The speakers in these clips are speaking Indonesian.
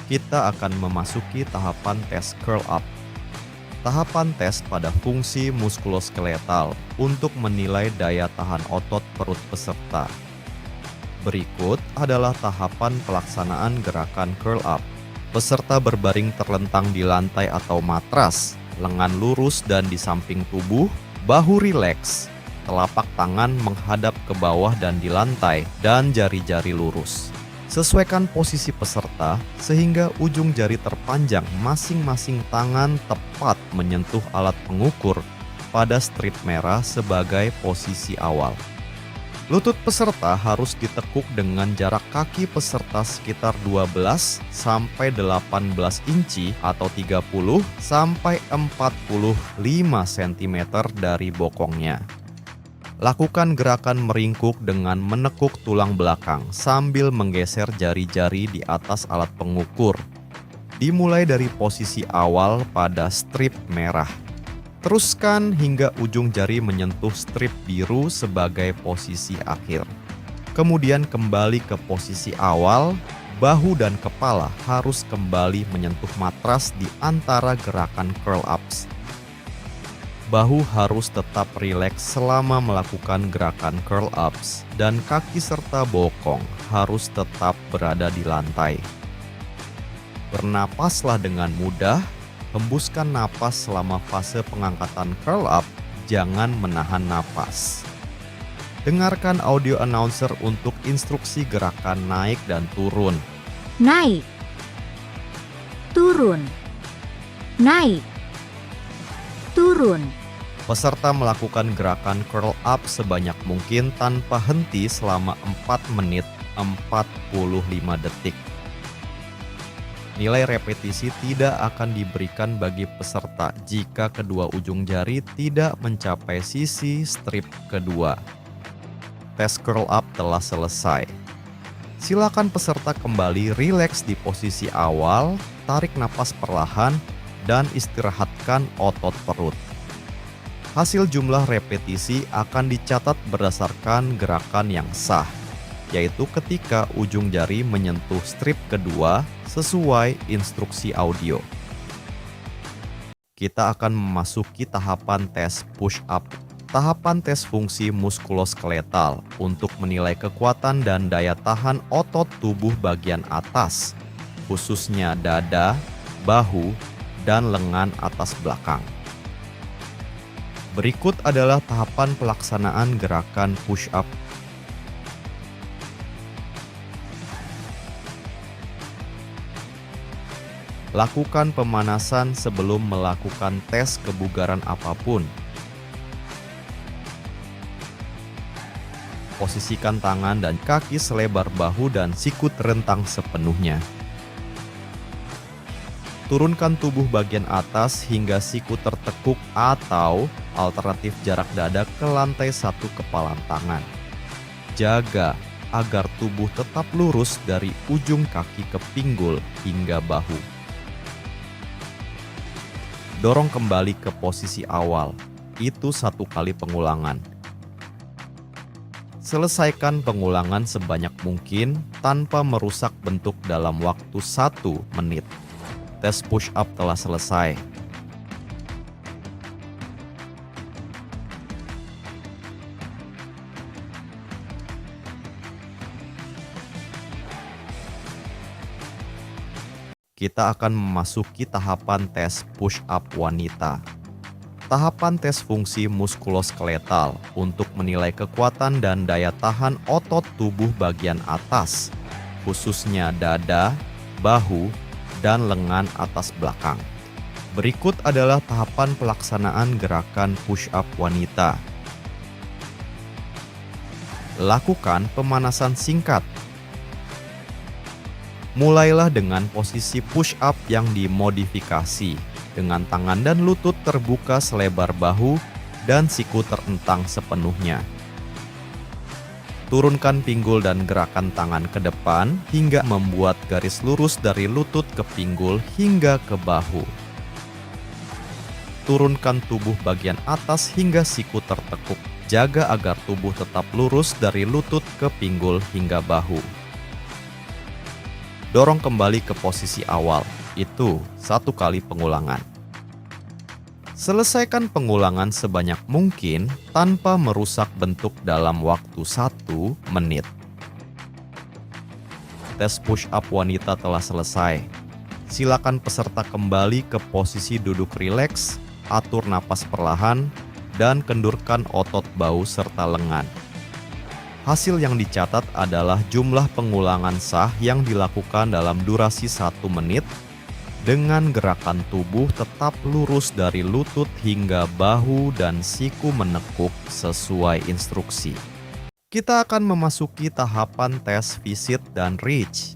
kita akan memasuki tahapan tes curl up. Tahapan tes pada fungsi muskuloskeletal untuk menilai daya tahan otot perut peserta. Berikut adalah tahapan pelaksanaan gerakan curl up. Peserta berbaring terlentang di lantai atau matras, lengan lurus dan di samping tubuh, bahu rileks, telapak tangan menghadap ke bawah dan di lantai, dan jari-jari lurus. Sesuaikan posisi peserta sehingga ujung jari terpanjang masing-masing tangan tepat menyentuh alat pengukur pada strip merah sebagai posisi awal. Lutut peserta harus ditekuk dengan jarak kaki peserta sekitar 12 sampai 18 inci atau 30 sampai 45 cm dari bokongnya. Lakukan gerakan meringkuk dengan menekuk tulang belakang sambil menggeser jari-jari di atas alat pengukur. Dimulai dari posisi awal pada strip merah. Teruskan hingga ujung jari menyentuh strip biru sebagai posisi akhir. Kemudian kembali ke posisi awal, bahu dan kepala harus kembali menyentuh matras di antara gerakan curl ups. Bahu harus tetap rileks selama melakukan gerakan curl ups dan kaki serta bokong harus tetap berada di lantai. Bernapaslah dengan mudah. Hembuskan napas selama fase pengangkatan curl up, jangan menahan napas. Dengarkan audio announcer untuk instruksi gerakan naik dan turun. Naik, turun, naik, turun. Peserta melakukan gerakan curl up sebanyak mungkin tanpa henti selama 4 menit 45 detik. Nilai repetisi tidak akan diberikan bagi peserta jika kedua ujung jari tidak mencapai sisi strip kedua. Tes curl up telah selesai. Silakan peserta kembali rileks di posisi awal, tarik napas perlahan, dan istirahatkan otot perut. Hasil jumlah repetisi akan dicatat berdasarkan gerakan yang sah, yaitu ketika ujung jari menyentuh strip kedua sesuai instruksi audio. Kita akan memasuki tahapan tes push up. Tahapan tes fungsi muskuloskeletal untuk menilai kekuatan dan daya tahan otot tubuh bagian atas, khususnya dada, bahu, dan lengan atas belakang. Berikut adalah tahapan pelaksanaan gerakan push up. Lakukan pemanasan sebelum melakukan tes kebugaran apapun. Posisikan tangan dan kaki selebar bahu dan siku terentang sepenuhnya. Turunkan tubuh bagian atas hingga siku tertekuk atau alternatif jarak dada ke lantai 1 kepalan tangan. Jaga agar tubuh tetap lurus dari ujung kaki ke pinggul hingga bahu. Dorong kembali ke posisi awal, itu 1 kali pengulangan. Selesaikan pengulangan sebanyak mungkin tanpa merusak bentuk dalam waktu 1 menit. Tes push up telah selesai. Kita akan memasuki tahapan tes push up wanita. Tahapan tes fungsi muskuloskeletal untuk menilai kekuatan dan daya tahan otot tubuh bagian atas, khususnya dada, bahu, dan lengan atas belakang. Berikut adalah tahapan pelaksanaan gerakan push up wanita. Lakukan pemanasan singkat. Mulailah dengan posisi push up yang dimodifikasi dengan tangan dan lutut terbuka selebar bahu dan siku terentang sepenuhnya. Turunkan pinggul dan gerakan tangan ke depan hingga membuat garis lurus dari lutut ke pinggul hingga ke bahu. Turunkan tubuh bagian atas hingga siku tertekuk. Jaga agar tubuh tetap lurus dari lutut ke pinggul hingga bahu. dorong kembali ke posisi awal. Itu 1 kali pengulangan. Selesaikan pengulangan sebanyak mungkin tanpa merusak bentuk dalam waktu 1 menit. Tes push up wanita telah selesai. Silakan peserta kembali ke posisi duduk rileks, atur napas perlahan, dan kendurkan otot bahu serta lengan. Hasil yang dicatat adalah jumlah pengulangan sah yang dilakukan dalam durasi 1 menit dengan gerakan tubuh tetap lurus dari lutut hingga bahu dan siku menekuk sesuai instruksi. Kita akan memasuki tahapan tes visit dan reach.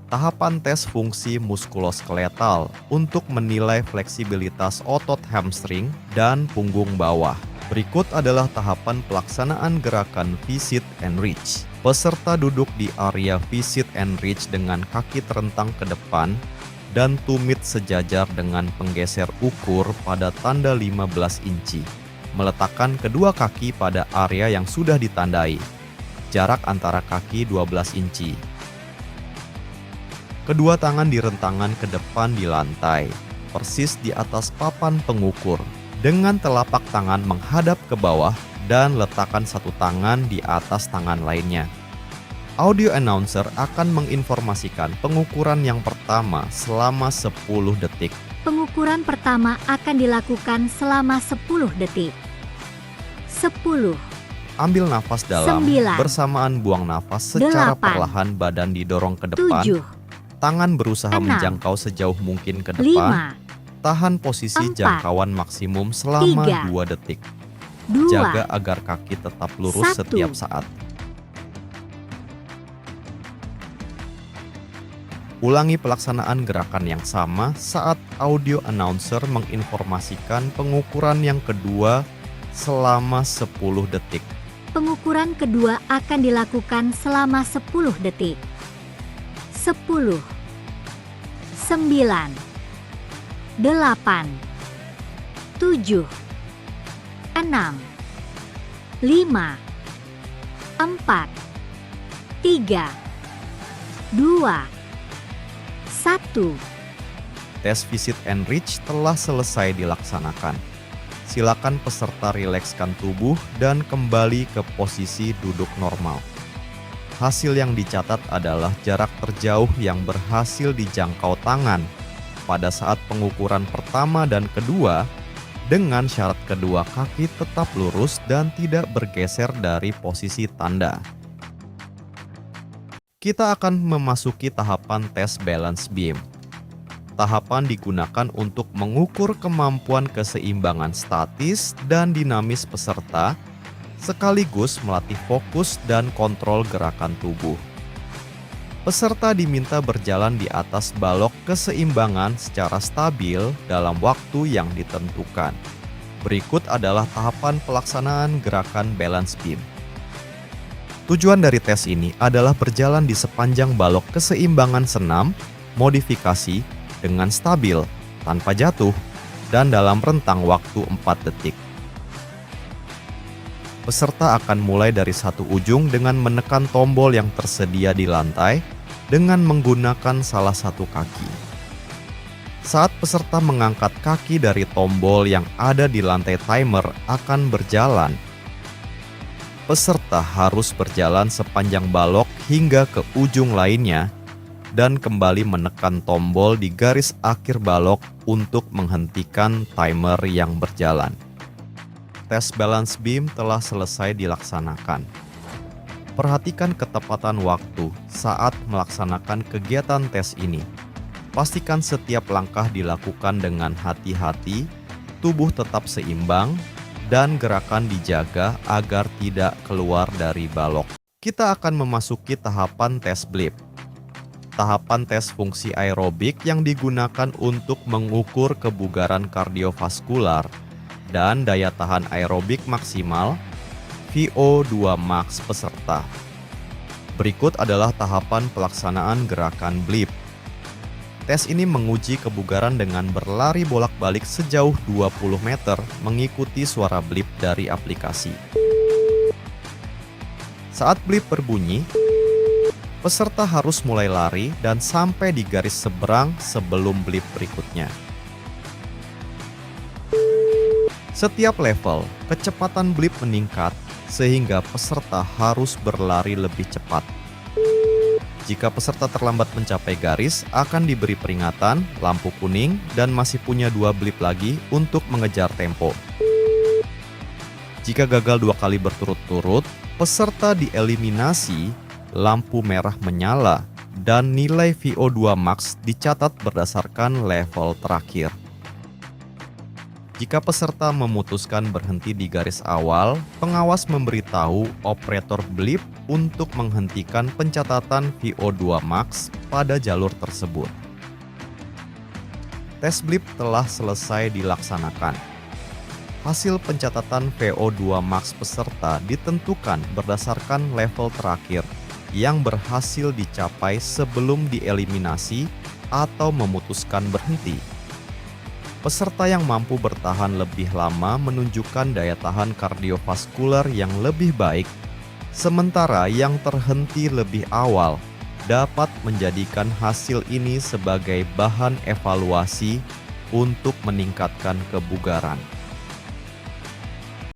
Tahapan tes fungsi muskuloskeletal untuk menilai fleksibilitas otot hamstring dan punggung bawah. Berikut adalah tahapan pelaksanaan gerakan visit and reach. Peserta duduk di area visit and reach dengan kaki terentang ke depan dan tumit sejajar dengan penggeser ukur pada tanda 15 inci. Meletakkan kedua kaki pada area yang sudah ditandai. Jarak antara kaki 12 inci. Kedua tangan direntangkan ke depan di lantai, persis di atas papan pengukur, dengan telapak tangan menghadap ke bawah dan letakkan satu tangan di atas tangan lainnya. Audio announcer akan menginformasikan pengukuran yang pertama selama 10 detik. Pengukuran pertama akan dilakukan selama 10 detik. 10, Ambil nafas dalam, 9, bersamaan buang nafas secara 8, perlahan, badan didorong ke depan, 7, tangan berusaha 6, menjangkau sejauh mungkin ke depan, 5, tahan posisi 4, jangkauan maksimum selama 3, 2 detik. 2, Jaga agar kaki tetap lurus 1. setiap saat. Ulangi pelaksanaan gerakan yang sama saat audio announcer menginformasikan pengukuran yang kedua selama 10 detik. Pengukuran kedua akan dilakukan selama 10 detik. 10, 9, 8, 7, 6, 5, 4, 3, 2, 1. Tes visit and reach telah selesai dilaksanakan. Silakan peserta rilekskan tubuh dan kembali ke posisi duduk normal. Hasil yang dicatat adalah jarak terjauh yang berhasil dijangkau tangan pada saat pengukuran pertama dan kedua, dengan syarat kedua kaki tetap lurus dan tidak bergeser dari posisi tanda. Kita akan memasuki tahapan tes balance beam. Tahapan digunakan untuk mengukur kemampuan keseimbangan statis dan dinamis peserta, sekaligus melatih fokus dan kontrol gerakan tubuh. Peserta diminta berjalan di atas balok keseimbangan secara stabil dalam waktu yang ditentukan. Berikut adalah tahapan pelaksanaan gerakan balance beam. Tujuan dari tes ini adalah berjalan di sepanjang balok keseimbangan senam, modifikasi, dengan stabil, tanpa jatuh, dan dalam rentang waktu 4 detik. Peserta akan mulai dari satu ujung dengan menekan tombol yang tersedia di lantai dengan menggunakan salah satu kaki. Saat peserta mengangkat kaki dari tombol yang ada di lantai timer akan berjalan, peserta harus berjalan sepanjang balok hingga ke ujung lainnya dan kembali menekan tombol di garis akhir balok untuk menghentikan timer yang berjalan. Tes balance beam telah selesai dilaksanakan. Perhatikan ketepatan waktu saat melaksanakan kegiatan tes ini. Pastikan setiap langkah dilakukan dengan hati-hati, tubuh tetap seimbang, dan gerakan dijaga agar tidak keluar dari balok. Kita akan memasuki tahapan tes blip. Tahapan tes fungsi aerobik yang digunakan untuk mengukur kebugaran kardiovaskular dan daya tahan aerobik maksimal VO2 max peserta. Berikut adalah tahapan pelaksanaan gerakan blip. Tes ini menguji kebugaran dengan berlari bolak-balik sejauh 20 meter mengikuti suara blip dari aplikasi. Saat blip berbunyi, Peserta harus mulai lari dan sampai di garis seberang sebelum blip berikutnya. Setiap level, kecepatan blip meningkat sehingga peserta harus berlari lebih cepat. Jika peserta terlambat mencapai garis, akan diberi peringatan, lampu kuning, dan masih punya 2 blip lagi untuk mengejar tempo. Jika gagal 2 kali berturut-turut, peserta dieliminasi, lampu merah menyala, dan nilai VO2 max dicatat berdasarkan level terakhir. Jika peserta memutuskan berhenti di garis awal, pengawas memberitahu operator blip untuk menghentikan pencatatan VO2 max pada jalur tersebut. Tes blip telah selesai dilaksanakan. Hasil pencatatan VO2 max peserta ditentukan berdasarkan level terakhir yang berhasil dicapai sebelum dieliminasi atau memutuskan berhenti. Peserta yang mampu bertahan lebih lama menunjukkan daya tahan kardiovaskular yang lebih baik, sementara yang terhenti lebih awal dapat menjadikan hasil ini sebagai bahan evaluasi untuk meningkatkan kebugaran.